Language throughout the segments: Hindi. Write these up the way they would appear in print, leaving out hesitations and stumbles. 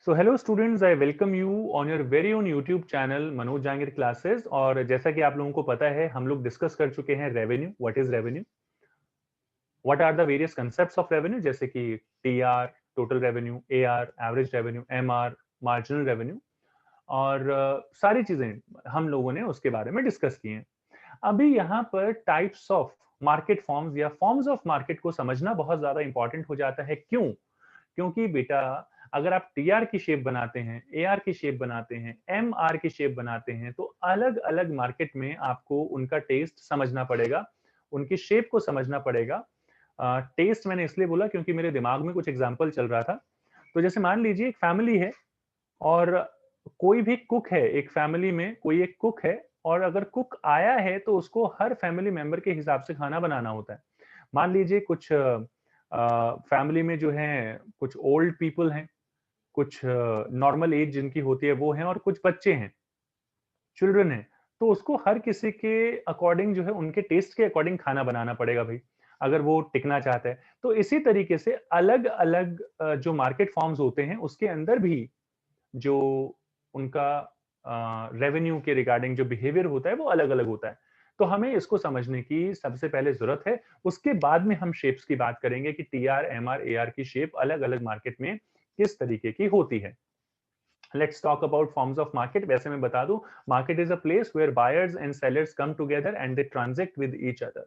So hello students, I welcome you on your very own YouTube channel Manoj Jangir classes. और जैसा कि आप लोगों को पता है, हम लोग डिस्कस कर चुके हैं revenue, what is revenue, what are the various concepts of revenue, जैसे कि TR, total revenue, AR, average revenue, MR, marginal revenue, और सारी चीजें हम लोगों ने उसके बारे में डिस्कस की हैं। अभी यहाँ पर टाइप्स ऑफ मार्केट फॉर्म्स या फॉर्म्स ऑफ मार्केट को समझना बहुत ज्यादा इंपॉर्टेंट हो जाता है। क्यों? क्योंकि बेटा, अगर आप टीआर की शेप बनाते हैं, एआर की शेप बनाते हैं, एमआर की शेप बनाते हैं, तो अलग अलग मार्केट में आपको उनका टेस्ट समझना पड़ेगा, उनकी शेप को समझना पड़ेगा। टेस्ट मैंने इसलिए बोला क्योंकि मेरे दिमाग में कुछ एग्जाम्पल चल रहा था। तो जैसे मान लीजिए एक फैमिली है, और कोई भी कुक है, एक फैमिली में कोई एक कुक है, और अगर कुक आया है तो उसको हर फैमिली मेंबर के हिसाब से खाना बनाना होता है। मान लीजिए कुछ फैमिली में जो है कुछ ओल्ड पीपल हैं, कुछ नॉर्मल एज जिनकी होती है वो हैं, और कुछ बच्चे हैं, चिल्ड्रन हैं। तो उसको हर किसी के अकॉर्डिंग जो है, उनके टेस्ट के अकॉर्डिंग खाना बनाना पड़ेगा भाई, अगर वो टिकना चाहता है। तो इसी तरीके से अलग अलग जो मार्केट फॉर्म्स होते हैं उसके अंदर भी जो उनका रेवेन्यू के रिगार्डिंग जो बिहेवियर होता है वो अलग अलग होता है। तो हमें इसको समझने की सबसे पहले जरूरत है। उसके बाद में हम शेप्स की बात करेंगे कि टीआर, एमआर, एआर की शेप अलग अलग मार्केट में किस तरीके की होती है। Let's talk about forms of market. वैसे मैं बता दूं, market is a place where buyers and sellers come together and they transact with each other.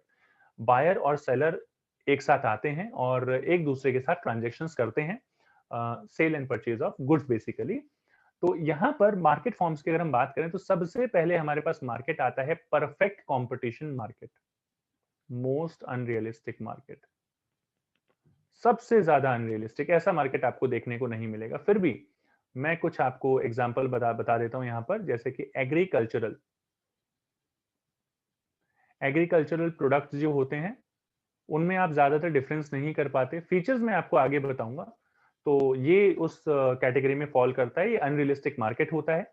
Buyer और सेलर एक साथ आते हैं और एक दूसरे के साथ ट्रांजेक्शन्स करते हैं, sell and purchase of goods basically. तो यहाँ पर मार्केट फॉर्म्स की अगर हम बात करें तो सबसे पहले हमारे पास मार्केट आता है perfect competition market, most unrealistic market, सबसे ज्यादा अनरियलिस्टिक। ऐसा मार्केट आपको देखने को नहीं मिलेगा। फिर भी मैं कुछ आपको एग्जांपल बता बता देता हूं यहाँ पर, जैसे कि एग्रीकल्चरल एग्रीकल्चरल प्रोडक्ट्स जो होते हैं उनमें आप ज्यादातर डिफरेंस नहीं कर पाते। फीचर्स मैं आपको आगे बताऊंगा। तो ये उस कैटेगरी में फॉल करता है, ये अनरियलिस्टिक मार्केट होता है।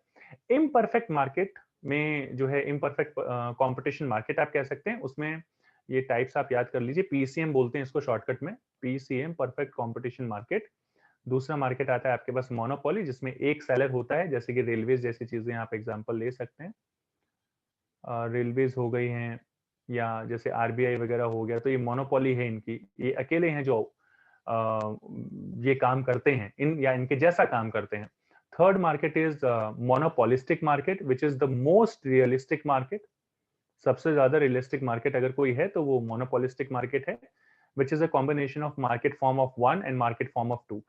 इम्परफेक्ट मार्केट में जो है, इम्परफेक्ट कंपटीशन मार्केट आप कह सकते हैं। उसमें ये टाइप्स आप याद कर लीजिए, पीसीएम बोलते हैं इसको शॉर्टकट में, पीसीएम, परफेक्ट कंपटीशन मार्केट। दूसरा मार्केट आता है आपके पास मोनोपोली, जिसमें एक सेलर होता है, जैसे कि रेलवेज जैसी चीजें आप एग्जांपल ले सकते हैं। रेलवेज हो गई हैं, या जैसे आरबीआई वगैरह हो गया, तो ये मोनोपोली है इनकी, ये अकेले हैं जो अ, ये काम करते हैं, इन या इनके जैसा काम करते हैं। Third market is monopolistic market, which is the most realistic market. सबसे ज्यादा रियलिस्टिक मार्केट अगर कोई है तो वो मोनोपोलिस्टिक मार्केट है, which is a combination of market form of one and market form of two.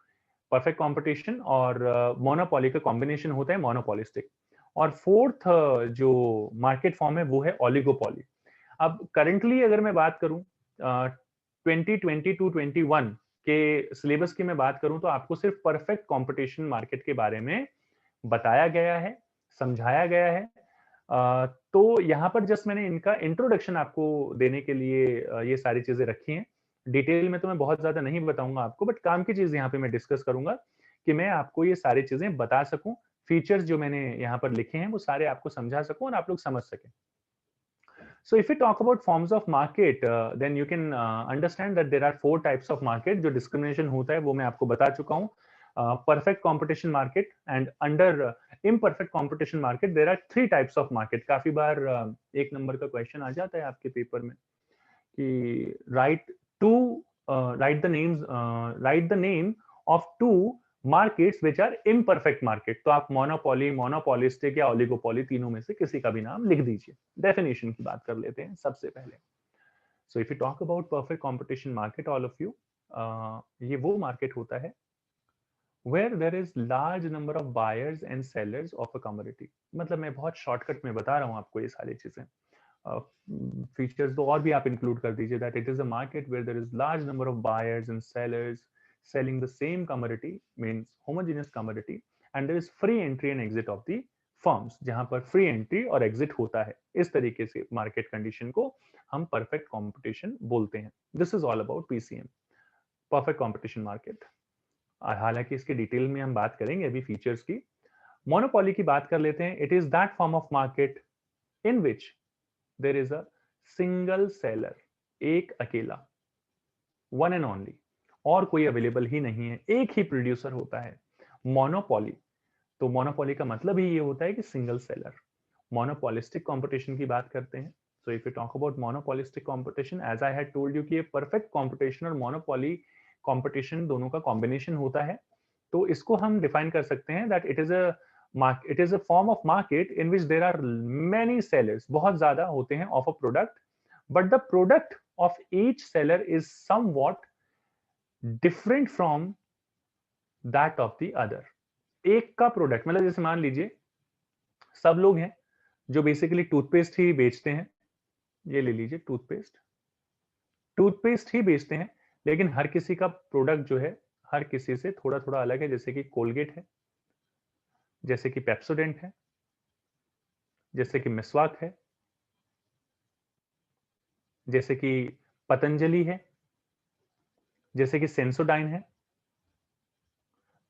Perfect competition और मोनोपोली का कॉम्बिनेशन होता है मोनोपोलिस्टिक। और फोर्थ जो मार्केट फॉर्म है वो है ओलिगोपोली। अब करंटली अगर मैं बात करूं, 2020 टू 21 के सिलेबस की मैं बात करूं, तो आपको सिर्फ परफेक्ट कंपटीशन मार्केट के बारे में बताया गया है, समझाया गया है। तो यहाँ पर जस्ट मैंने इनका इंट्रोडक्शन आपको देने के लिए ये सारी चीजें रखी हैं। डिटेल में तो मैं बहुत ज्यादा नहीं बताऊंगा आपको, बट काम की चीज यहाँ पे मैं डिस्कस करूंगा कि मैं आपको ये सारी चीजें बता सकूं। फीचर्स जो मैंने यहाँ पर लिखे हैं वो सारे आपको समझा सकूं और आप लोग समझ सकें। So if we talk about forms of market, then you can understand that there are four types of market. जो discrimination होता है वो मैं आपको बता चुका हूँ। Perfect competition market, and under imperfect competition market there are three types of market. काफी बार एक नंबर का क्वेश्चन आ जाता है आपके पेपर में कि write the name of two markets which are imperfect market. तो आप मोनोपोली, मोनोपोलिस्टिक या ओलिगोपोली, तीनों में से किसी का भी नाम लिख दीजिए। डेफिनेशन की बात कर लेते हैं सबसे पहले। So if you talk about perfect competition market, all of you, ये वो मार्केट होता है where there is large number of buyers and sellers of a commodity. मतलब मैं बहुत शॉर्टकट में बता रहा हूँ आपको ये सारी चीजें। फीचर्स तो और भी आप इंक्लूड कर दीजिए, that it is a market where there is large number of buyers and sellers selling the same commodity, means homogeneous commodity, and there is free entry and exit of the firms, जहां पर फ्री एंट्री और एग्जिट होता है। इस तरीके से मार्केट कंडीशन को हम परफेक्ट कंपटीशन बोलते हैं। This is all about PCM, perfect competition market. हालांकि इसके डिटेल में हम बात करेंगे अभी फीचर्स की। मोनोपोली की बात कर लेते हैं। It is that form of market in which there is a single seller, एक अकेला, वन एंड ओनली, और कोई अवेलेबल ही नहीं है, एक ही प्रोड्यूसर होता है। मोनोपोली, तो मोनोपोली का मतलब ही ये होता है कि सिंगल सेलर। मोनोपोलिस्टिक कंपटीशन की बात करते हैं। So if you talk about monopolistic competition, as I had told you कि ये परफेक्ट कंपटीशन और मोनोपोली कंपटीशन दोनों का कॉम्बिनेशन होता है। तो इसको हम डिफाइन कर सकते हैं that it is a form of market in which there are many sellers, बहुत ज्यादा होते हैं of a product, but the product of each seller is somewhat different from that of the other. एक का प्रोडक्ट मतलब जैसे मान लीजिए सब लोग हैं जो बेसिकली टूथपेस्ट ही बेचते हैं, ये ले लीजिए टूथपेस्ट, टूथपेस्ट ही बेचते हैं, लेकिन हर किसी का प्रोडक्ट जो है हर किसी से थोड़ा थोड़ा अलग है। जैसे कि कोलगेट है, जैसे कि पेप्सोडेंट है, जैसे कि मिसवाक है, जैसे कि पतंजलि है, जैसे कि सेंसोडाइन है।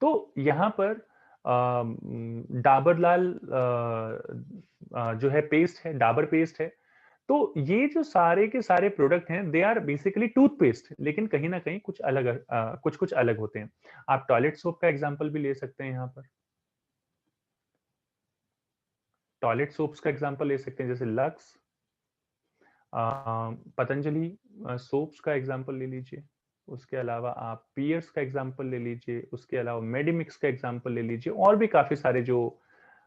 तो यहां पर डाबर लाल जो है पेस्ट है, डाबर पेस्ट है। तो ये जो सारे के सारे प्रोडक्ट हैं दे आर बेसिकली टूथपेस्ट, लेकिन कहीं ना कहीं कुछ अलग कुछ कुछ अलग होते हैं। आप टॉयलेट सोप का एग्जांपल भी ले सकते हैं, यहाँ पर टॉयलेट सोप्स का एग्जांपल ले सकते हैं, जैसे लक्स, पतंजलि सोप्स का एग्जांपल ले लीजिए। उसके अलावा आप पियर्स का एग्जांपल ले लीजिए, उसके अलावा मेडिमिक्स का एग्जांपल ले लीजिए, और भी काफी सारे जो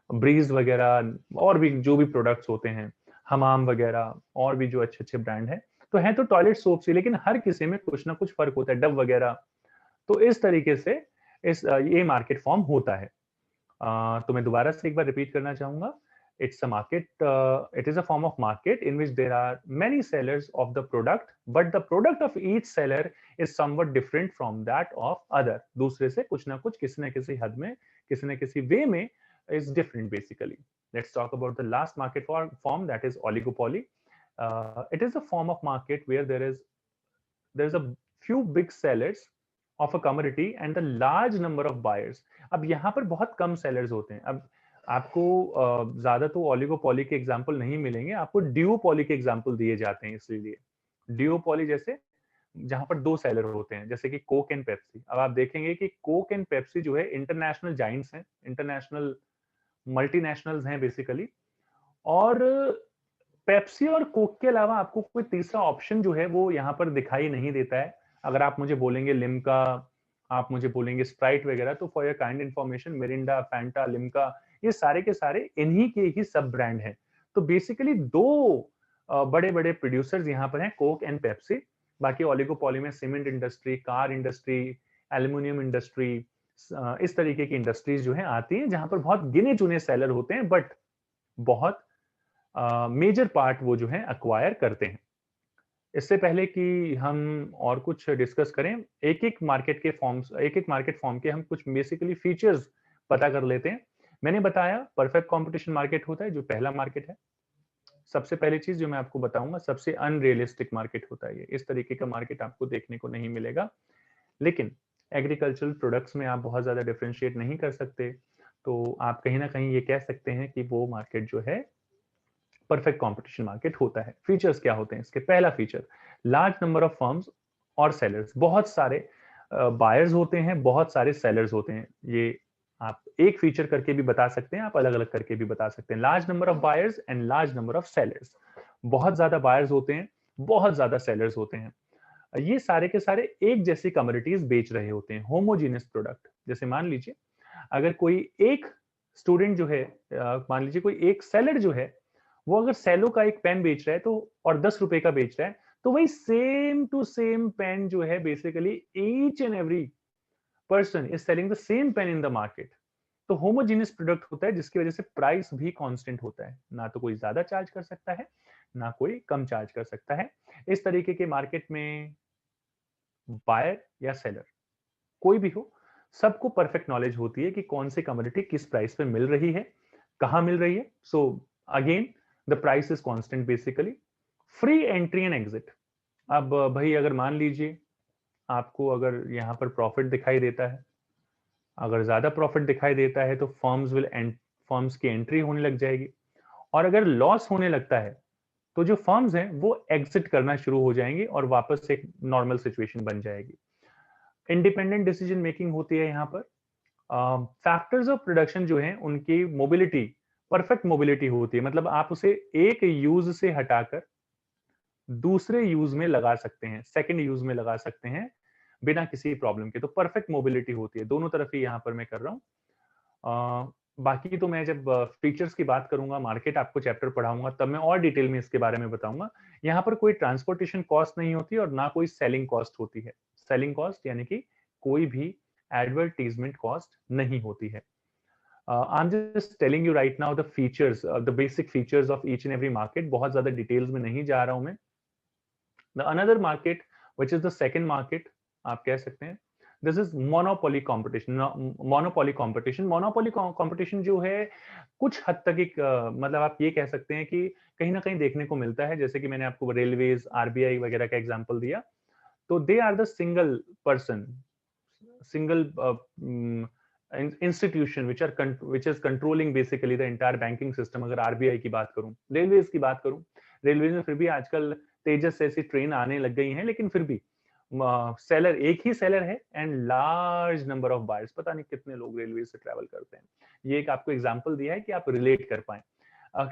ब्रीज वगैरह और भी जो भी प्रोडक्ट्स होते हैं, हमाम वगैरह और भी जो अच्छे अच्छे ब्रांड हैं, तो हैं तो टॉयलेट सोप्स ही, लेकिन हर किसी में कुछ ना कुछ फर्क होता है, डव वगैरह। तो इस तरीके से ये मार्केट फॉर्म होता है। तो मैं दोबारा से एक बार रिपीट करना चाहूंगा। It's a market, it is a form of market in which there are many sellers of the product, but the product of each seller is somewhat different from that of other. दूसरे से कुछ ना कुछ किसी न किसी हद में, किसी न किसी वे में is different basically. Let's talk about the last market form, that is oligopoly. It is a form of market where there's a few big sellers of a commodity and a large number of buyers. अब यहाँ पर बहुत कम sellers होते हैं। अब आपको ज्यादा तो ओलिगोपॉली के एग्जांपल नहीं मिलेंगे, आपको ड्यूओपॉली के एग्जांपल दिए जाते हैं। इसलिए ड्यूओपॉली जैसे जहां पर दो सेलर होते हैं, जैसे कि कोक एंड पेप्सी। अब आप देखेंगे कि कोक एंड पेप्सी जो है इंटरनेशनल जाइंट्स हैं, इंटरनेशनल मल्टीनेशनल्स हैं बेसिकली। और पेप्सी और कोक के अलावा आपको कोई तीसरा ऑप्शन जो है वो यहाँ पर दिखाई नहीं देता है। अगर आप मुझे बोलेंगे लिम्का, आप मुझे बोलेंगे स्प्राइट वगैरह, तो for your kind information Mirinda, Fanta, Limca, ये सारे के सारे इन्हीं के ही सब ब्रांड हैं। तो बेसिकली दो बड़े बड़े प्रोड्यूसर्स यहाँ पर हैं, कोक एंड पेप्सी। बाकी ओलिगोपॉली में cement industry, car industry, aluminium industry, इस तरीके की इंडस्ट्रीज जो है आती हैं, जहां पर बहुत गिने चुने सेलर होते हैं, बट बहुत मेजर पार्ट वो जो है अक्वायर करते हैं। इससे पहले कि हम और कुछ डिस्कस करें, एक एक मार्केट के फॉर्म्स, एक एक मार्केट फॉर्म के हम कुछ बेसिकली फीचर्स पता कर लेते हैं। मैंने बताया परफेक्ट कंपटीशन मार्केट होता है, जो पहला मार्केट है। सबसे पहली चीज जो मैं आपको बताऊंगा, सबसे अनरियलिस्टिक मार्केट होता है ये। इस तरीके का मार्केट आपको देखने को नहीं मिलेगा। लेकिन एग्रीकल्चरल प्रोडक्ट्स में आप बहुत ज्यादा डिफरेंशिएट नहीं कर सकते, तो आप कहीं ना कहीं ये कह सकते हैं कि वो मार्केट जो है परफेक्ट कंपटीशन मार्केट होता है। फीचर्स क्या होते हैं इसके? पहला feature, large number of firms और सेलर्स। बहुत सारे बायर्स होते हैं, बहुत सारे सेलर्स होते हैं। ये आप एक फीचर करके भी बता सकते हैं, आप अलग अलग करके भी बता सकते हैं। Large number of buyers and large number of sellers. बहुत ज्यादा बायर्स होते हैं, बहुत ज्यादा सेलर्स होते हैं। ये सारे के सारे एक जैसी कमोडिटीज बेच रहे होते हैं, होमोजीनियस प्रोडक्ट। जैसे मान लीजिए अगर कोई एक स्टूडेंट जो है, मान लीजिए कोई एक सेलर जो है, वो अगर सेलो का एक पेन बेच रहा है तो, और 10 रुपए का बेच रहा है, तो वही सेम टू सेम पेन जो है basically each and every person is selling the same pain in the market. तो होमोजीनियस प्रोडक्ट होता है, जिसकी वजह से प्राइस भी कांस्टेंट होता है। ना तो कोई ज्यादा चार्ज कर सकता है, ना कोई कम चार्ज कर सकता है। इस तरीके के मार्केट में बायर या सेलर कोई भी हो, सबको परफेक्ट नॉलेज होती है कि कौन सी कमोडिटी किस प्राइस पे मिल रही है, कहां मिल रही है। So again the price is constant basically. Free entry and exit. अब भाई अगर मान लीजिए आपको अगर यहाँ पर प्रॉफिट दिखाई देता है, अगर ज्यादा प्रॉफिट दिखाई देता है तो फर्म्स की एंट्री होने लग जाएगी। और अगर लॉस होने लगता है तो जो फर्म्स हैं वो एग्जिट करना शुरू हो जाएंगी और वापस एक नॉर्मल सिचुएशन बन जाएगी। इंडिपेंडेंट डिसीजन मेकिंग होती है यहाँ पर। फैक्टर्स ऑफ प्रोडक्शन जो है उनकी मोबिलिटी परफेक्ट मोबिलिटी होती है, मतलब आप उसे एक यूज से हटाकर दूसरे यूज में लगा सकते हैं, सेकंड यूज में लगा सकते हैं बिना किसी प्रॉब्लम के। तो परफेक्ट मोबिलिटी होती है, दोनों तरफ ही यहाँ पर मैं कर रहा हूँ। बाकी तो मैं जब फीचर्स की बात करूंगा, मार्केट आपको चैप्टर पढ़ाऊंगा, तब मैं और डिटेल में इसके बारे में बताऊंगा। यहाँ पर कोई ट्रांसपोर्टेशन कॉस्ट नहीं होती और ना कोई सेलिंग कॉस्ट होती है। सेलिंग कॉस्ट यानी कि कोई भी एडवर्टीजमेंट कॉस्ट नहीं होती है। I'm just telling you right now the features, the basic features of each and every market. बहुत ज्यादा डिटेल्स में नहीं जा रहा हूं मैं। The another market, which is the second market, आप कह सकते हैं, this is monopoly competition. monopoly competition, monopoly competition जो है कुछ हद तक एक मतलब आप ये कह सकते हैं कि कहीं ना कहीं देखने को मिलता है, जैसे कि मैंने आपको रेलवेज, आरबीआई वगैरह का एग्जांपल दिया। तो they are the single person, single institution which is controlling basically the entire banking system। अगर आरबीआई की बात करूं, रेलवेज की बात करूं, रेलवेज में फिर भी आजकल तेजस ऐसी ट्रेन आने लग गई हैं, लेकिन फिर भी सेलर एक ही सेलर है and large number of buyers. पता नहीं कितने लोग रेलवे से ट्रेवल करते हैं। ये एक आपको एग्जांपल दिया है कि आप रिलेट कर पाए।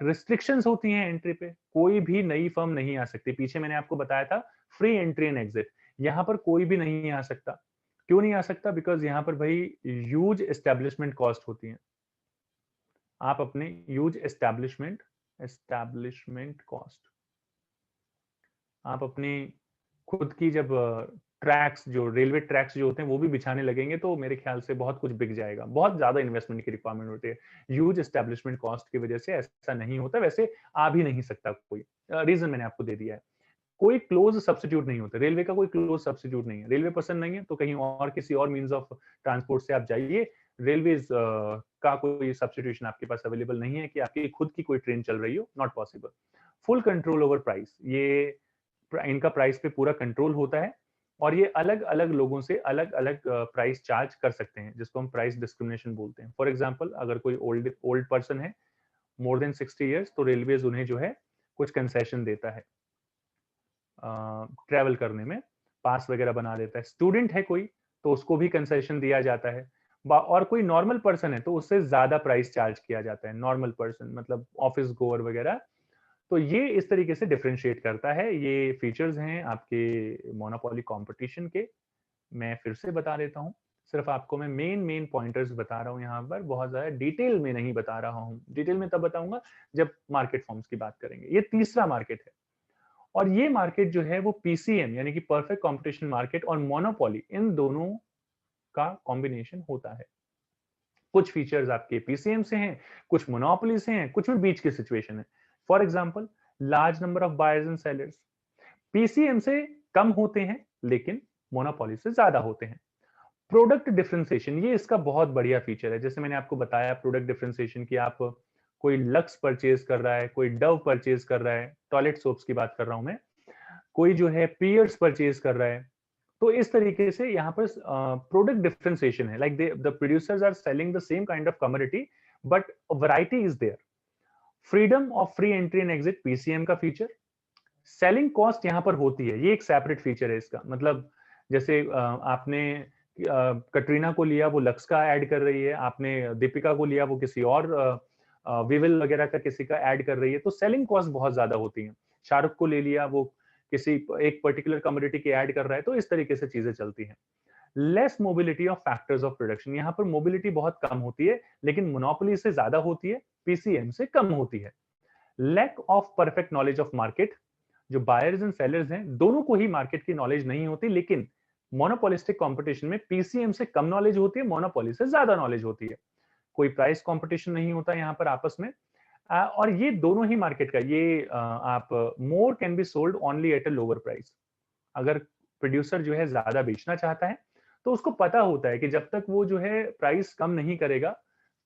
रिस्ट्रिक्शंस होती हैं एंट्री पे, कोई भी नई फर्म नहीं आ सकती। पीछे मैंने आपको बताया था फ्री एंट्री एंड एग्जिट, यहाँ पर कोई भी नहीं आ सकता। क्यों नहीं आ सकता? बिकॉज यहाँ पर भाई ह्यूज एस्टेब्लिशमेंट कॉस्ट होती है। आप अपने ह्यूज एस्टेब्लिशमेंट कॉस्ट, आप अपनी खुद की जब ट्रैक्स, जो रेलवे ट्रैक्स जो होते हैं वो भी बिछाने लगेंगे, तो मेरे ख्याल से बहुत कुछ बिक जाएगा। बहुत ज्यादा इन्वेस्टमेंट की रिक्वायरमेंट होती है। ह्यूज एस्टेब्लिशमेंट कॉस्ट की वजह से ऐसा नहीं होता। वैसे आ भी नहीं सकता कोई, रीजन मैंने आपको दे दिया है। कोई क्लोज सब्स्टिट्यूट नहीं होता, रेलवे का कोई क्लोज सब्स्टिट्यूट नहीं है। रेलवे पसंद नहीं है तो कहीं और किसी और मींस ऑफ ट्रांसपोर्ट से आप जाइए। रेलवेज का कोई सब्स्टिट्यूशन आपके पास अवेलेबल नहीं है कि आपकी खुद की कोई ट्रेन चल रही हो, not possible. Full control over price, ये इनका प्राइस पे पूरा कंट्रोल होता है और ये अलग अलग लोगों से अलग अलग प्राइस चार्ज कर सकते हैं, जिसको हम प्राइस डिस्क्रिमिनेशन बोलते हैं। फॉर एग्जाम्पल, अगर कोई ओल्ड पर्सन है मोर देन 60 years, तो रेलवेज उन्हें जो है कुछ कंसेशन देता है ट्रैवल करने में, पास वगैरह बना देता है। स्टूडेंट है कोई तो उसको भी कंसेशन दिया जाता है, और कोई नॉर्मल पर्सन है तो उससे ज्यादा प्राइस चार्ज किया जाता है। नॉर्मल पर्सन मतलब ऑफिस गोअर वगैरह। तो ये इस तरीके से डिफरेंशिएट करता है। ये फीचर्स हैं आपके मोनोपोली कंपटीशन के। मैं फिर से बता देता हूँ, सिर्फ आपको मैं मेन पॉइंटर्स बता रहा हूँ यहाँ पर, बहुत ज्यादा डिटेल में नहीं बता रहा हूँ। डिटेल में तब बताऊंगा जब मार्केट फॉर्म्स की बात करेंगे। ये तीसरा मार्केट है और ये मार्केट जो है वो पीसीएम यानी कि परफेक्ट कंपटीशन मार्केट और मोनोपोली, इन दोनों का कॉम्बिनेशन होता है। कुछ फीचर्स आपके पीसीएम से हैं, कुछ मोनोपोली से हैं, कुछ में बीच की सिचुएशन है। For example, large number of buyers and sellers, PCM से कम होते हैं लेकिन मोनोपोली से ज्यादा होते हैं। प्रोडक्ट डिफरेंशिएशन, ये इसका बहुत बढ़िया फीचर है। जैसे मैंने आपको बताया प्रोडक्ट डिफरेंशिएशन की, आप कोई लक्स परचेज कर रहा है, कोई डव परचेज कर रहा है, टॉयलेट सोप्स की बात कर रहा हूं मैं, कोई जो है पियर्स परचेज कर रहा है। तो इस तरीके से यहाँ पर प्रोडक्ट डिफरेंशिएशन है। Like the producers are selling the same kind of commodity but variety is there. Freedom of free entry and exit, PCM का फीचर। सेलिंग कॉस्ट यहाँ पर होती है, ये एक सेपरेट फीचर है इसका। मतलब जैसे आपने कटरीना को लिया, वो लक्स का ऐड कर रही है, आपने दीपिका को लिया, वो किसी और विविल वगैरह का किसी का ऐड कर रही है, तो सेलिंग कॉस्ट बहुत ज्यादा होती है। शाहरुख को ले लिया, वो किसी एक पर्टिकुलर कमोडिटी की ऐड कर रहा है, तो इस तरीके से चीजें चलती हैं। Less mobility of factors of production, यहाँ पर मोबिलिटी बहुत कम होती है लेकिन मोनोपोली से ज्यादा होती है, पीसीएम से कम होती है। Lack of perfect knowledge of market, जो बायर्स एंड सेलर्स हैं दोनों को ही मार्केट की नॉलेज नहीं होती, लेकिन मोनोपोलिस्टिक कंपटीशन में पीसीएम से कम नॉलेज होती है, मोनोपोली से ज्यादा नॉलेज होती है। कोई प्राइस कंपटीशन नहीं होता यहाँ पर आपस में। और ये दोनों ही मार्केट का, ये आप more can be sold only at a lower price. अगर प्रोड्यूसर जो है ज्यादा बेचना चाहता है तो उसको पता होता है कि जब तक वो जो है प्राइस कम नहीं करेगा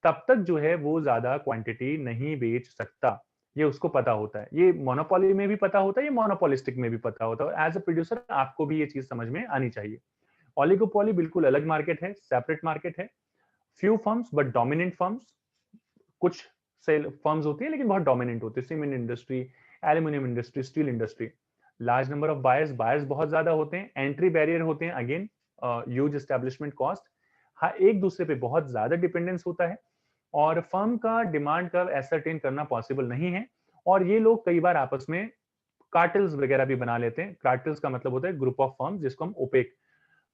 तब तक जो है वो ज्यादा क्वांटिटी नहीं बेच सकता। ये उसको पता होता है। ये मोनोपोली में भी पता होता है, ये मोनोपोलिस्टिक में भी पता होता है। एज अ प्रोड्यूसर आपको भी ये चीज समझ में आनी चाहिए। ओलिगोपोली बिल्कुल अलग मार्केट है, सेपरेट मार्केट है। Few firms but dominant firms, कुछ सेल फर्म्स होती है लेकिन बहुत डोमिनेंट होती है। Cement industry, aluminium industry, steel industry. Large number of buyers, buyers बहुत ज्यादा होते हैं, एंट्री बैरियर होते हैं, अगेन ह्यूज एस्टेब्लिशमेंट कॉस्ट, एक दूसरे पे बहुत ज्यादा डिपेंडेंस होता है और फर्म का डिमांड कर्व एसरटेन करना पॉसिबल नहीं है और ये लोग कई बार आपस में कार्टेल्स वगैरह भी बना लेते हैं। कार्टेल्स का मतलब होता है ग्रुप ऑफ फर्म्स जिसको हम OPEC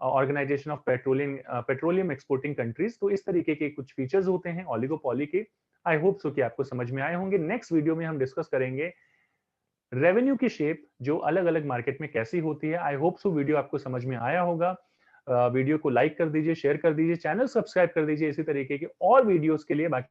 organization of petroleum exporting countries. तो इस तरीके के कुछ फीचर्स होते हैं ओलिगोपॉली के। आई होप सो कि आपको समझ में आए होंगे। नेक्स्ट वीडियो में हम डिस्कस करेंगे रेवेन्यू की शेप जो अलग अलग मार्केट में कैसी होती है। आई होप सो वीडियो आपको समझ में आया होगा। वीडियो को लाइक कर दीजिए, शेयर कर दीजिए, चैनल सब्सक्राइब कर दीजिए इसी तरीके के और वीडियोस के लिए। बाकी